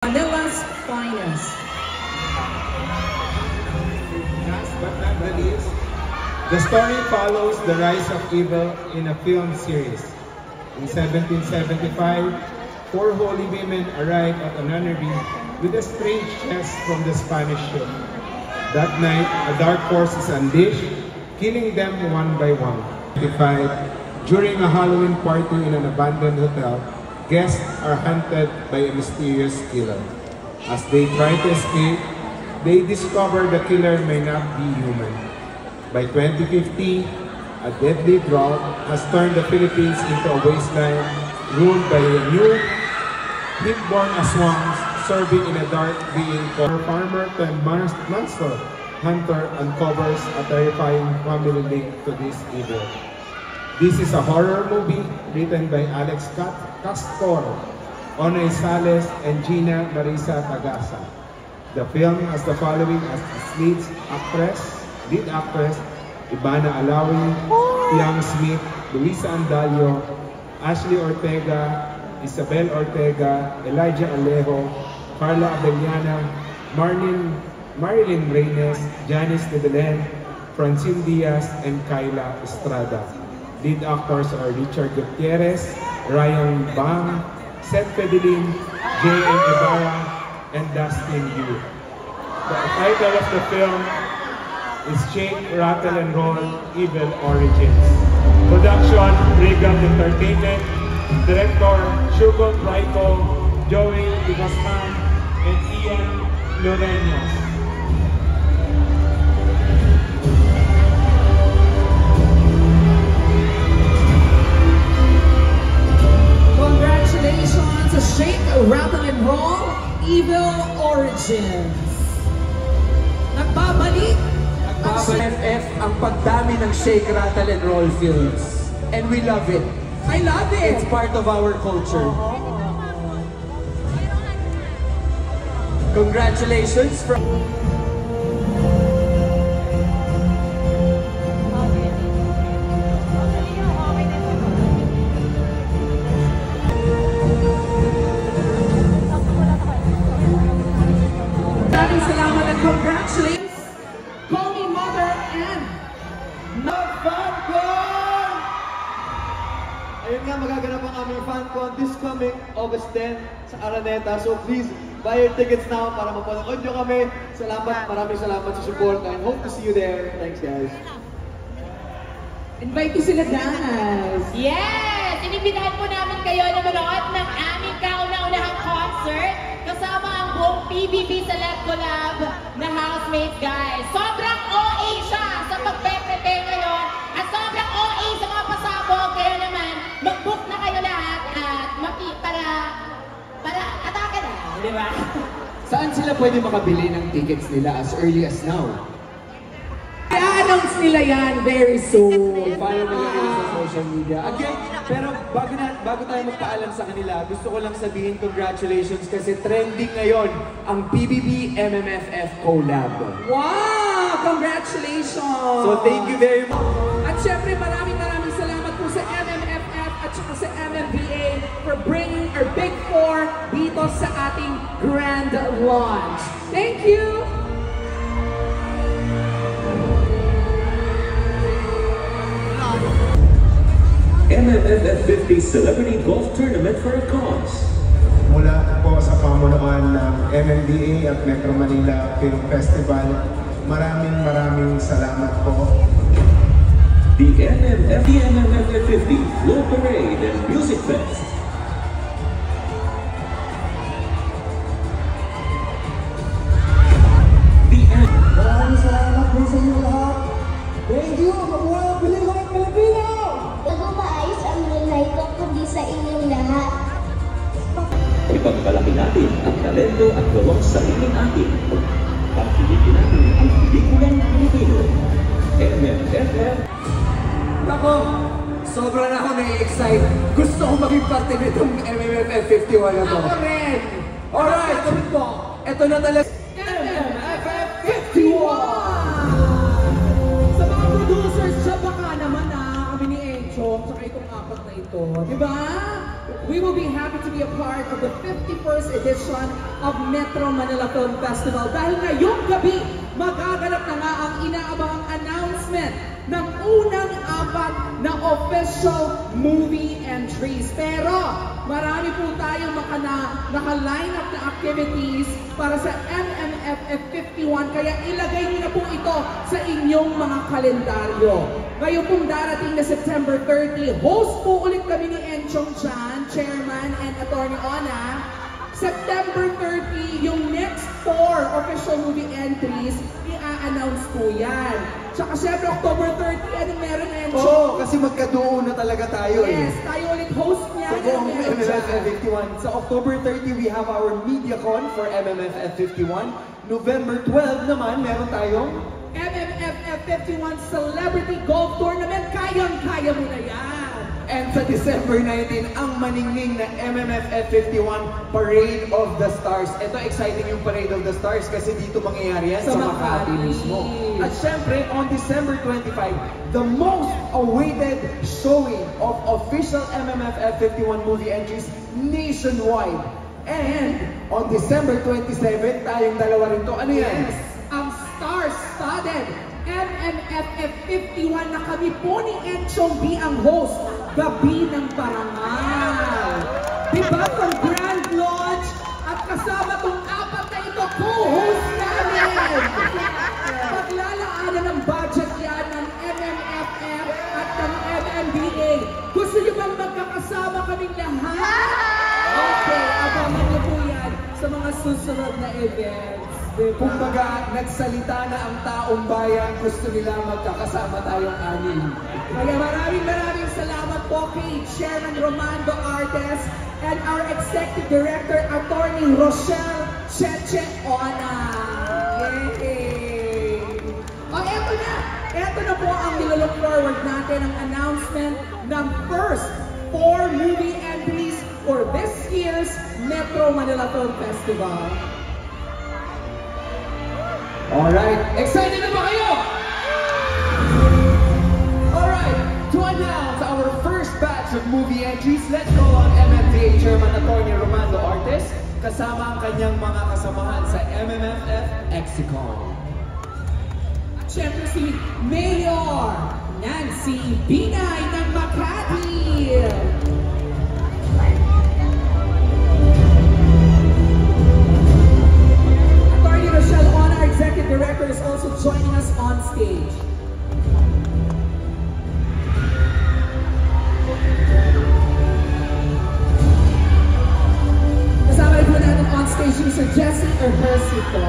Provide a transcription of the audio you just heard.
Manila's finest. Last but not the least, the story follows the rise of evil in a film series. In 1775, four holy women arrived at a nunnery with a strange chest from the Spanish ship. That night, a dark force is unleashed, killing them one by one. During a Halloween party in an abandoned hotel, guests are hunted by a mysterious killer. As they try to escape, they discover the killer may not be human. By 2050, a deadly drought has turned the Philippines into a wasteland ruled by a new heat-born aswangs serving in a dark being called farmer turned monster hunter uncovers a terrifying family link to this evil. This is a horror movie written by Alex Castor, Onay Sales, and Gina Marisa Tagasa. The film has the following as its lead actress, Ivana Alawi, Tiang Smith, Luisa Andalio, Ashley Ortega, Isabel Ortega, Elijah Alejo, Carla Abellana, Marilyn Reynes, Janice de Belen, Francine Diaz, and Kyla Estrada. Lead actors are Richard Gutierrez, Ryan Bang, Seth Fedelin, J.M. Ibarra, and Dustin Yu. The title of the film is Shake, Rattle, and Roll, Evil Origins. Production, Regal Entertainment. Director, Shugon Raiko, Joey Digasman, and Ian Loreñas. Congratulations to Shake, Rattle, and Roll, Evil Origins. Nagbabalik FF ang pagdami ng Shake, Rattle, and Roll films. And we love it. I love it. It's part of our culture. Congratulations from... Maraming salamat and congratulations. Call me Mother and FanCon! Ayun nga, magaganap ang aming FanCon this coming August 10 sa Araneta. So please, buy your tickets now para mapanood nyo kami. Salamat, maraming salamat sa support and hope to see you there. Thanks guys. invite ko sila dance. Yes! Inibitahan po namin kayo na manood ng aming kauna-unahang concert kasama ang buong PBB Select Collab na housemates, guys. Sobrang OA siya sa pagpeprete ngayon at sobrang OA sa mga pasabog. Kaya naman, mag-book na kayo lahat at para atake na, di ba? Saan sila pwede makabili ng tickets nila as early as now? I-announce nila yan very soon. Follow nila kayo sa social media. Again, pero bago tayo magpaalam sa kanila, gusto ko lang sabihin congratulations kasi trending ngayon ang PBB MMFF collab. Wow! Congratulations! So thank you very much. At syempre maraming salamat po sa MMFF at saka sa MMBA for bringing our Big Four dito sa ating grand launch. Thank you! MMFF 50 Celebrity Golf Tournament for a Cause. Mula po sa pamunuan ng MMDA at Metro Manila Film Festival, maraming salamat po. The MMFF 50 Flow Parade and Music Fest. Maraming salamat po sa inyo lahat. Thank you! Mabuhay ang Pilipino! Pilipino! Nagmaayos ang lunay ko kundi sa inyong lahat. Ipagpalaki natin ang talento at gawang sariling atin. Pagpilitin natin ang pelikulang Pilipino. MMFF. Ako, sobra na ako na-excite. Gusto ko maging parte nitong MMFF 51 na to. Ako rin! Alright! Ito na talaga. MMFF 51! Sa mga producers, siya baka naman kami ni Encho, saka itong apat na ito. Diba? we will be happy to be a part of the 51st edition of Metro Manila Film Festival. Dahil ngayong gabi, magaganap na nga ang inaabangang announcement ng unang 4 na official movie entries. Pero marami po tayong naka-line up na activities para sa MMFF 51, kaya ilagay niyo na po ito sa inyong mga kalendaryo. Ngayon pong darating na September 30, host po ulit kami ni Enchong Chan, Chairman and Attorney Ona. September 30, yung next 4 official movie entries, i-announce po yan. Tsaka syempre, October 30, ano meron, Enchong? Oo, kasi magkaduo na talaga tayo Yes, tayo ulit host niya. So, buong MMFF 51. Sa October 30, we have our MediaCon for MMFF 51. November 12 naman, meron tayong MMFF 51 Celebrity Golf Tournament. Kayang-kaya mo na yan. And sa December 19, ang maningning na MMFF 51 Parade of the Stars. Ito, exciting yung Parade of the Stars kasi dito mangyayari yan sa Makati mismo. At syempre, on December 25, the most awaited showing of official MMFF 51 movie entries nationwide. And on December 27, tayong dalawa rin to. Ano yan? Yes, ang star-studded MMFF 51 na kami po ni Enchong B ang host, Gabi ng Parangal. Diba? From Grand Lodge at kasama tong 4 na ito, co-host namin. Paglalaanan ng budget yan ng MMFF at ng MMDA. Gusto niyo bang magkakasama kaming lahat? Okay, abangan niyo po yan sa mga susunod na events. Diba? Kumbaga, nagsalita na ang taong bayan, gusto nila magkakasama tayong anim. Kaya maraming salamat po kay Chairman Romando Artes and our Executive Director, Attorney Rochelle Cheche Ona. Yay! O, eto na! Eto na po ang nilolook forward natin, ang announcement ng first 4 movie entries for this year's Metro Manila Film Festival. Alright, excited na ba kayo? Alright, to announce our first batch of movie entries, let's call on MMDA Chairman Attorney Romando Artes kasama ang kanyang mga kasamahan sa MMFF Exicon. At syempre si Mayor Nancy Binay ng Makati. Attorney Rochelle Ona, our Executive Director, is also joining us on stage. Kasama rin po natin on stage si Sir Jesse Erversito.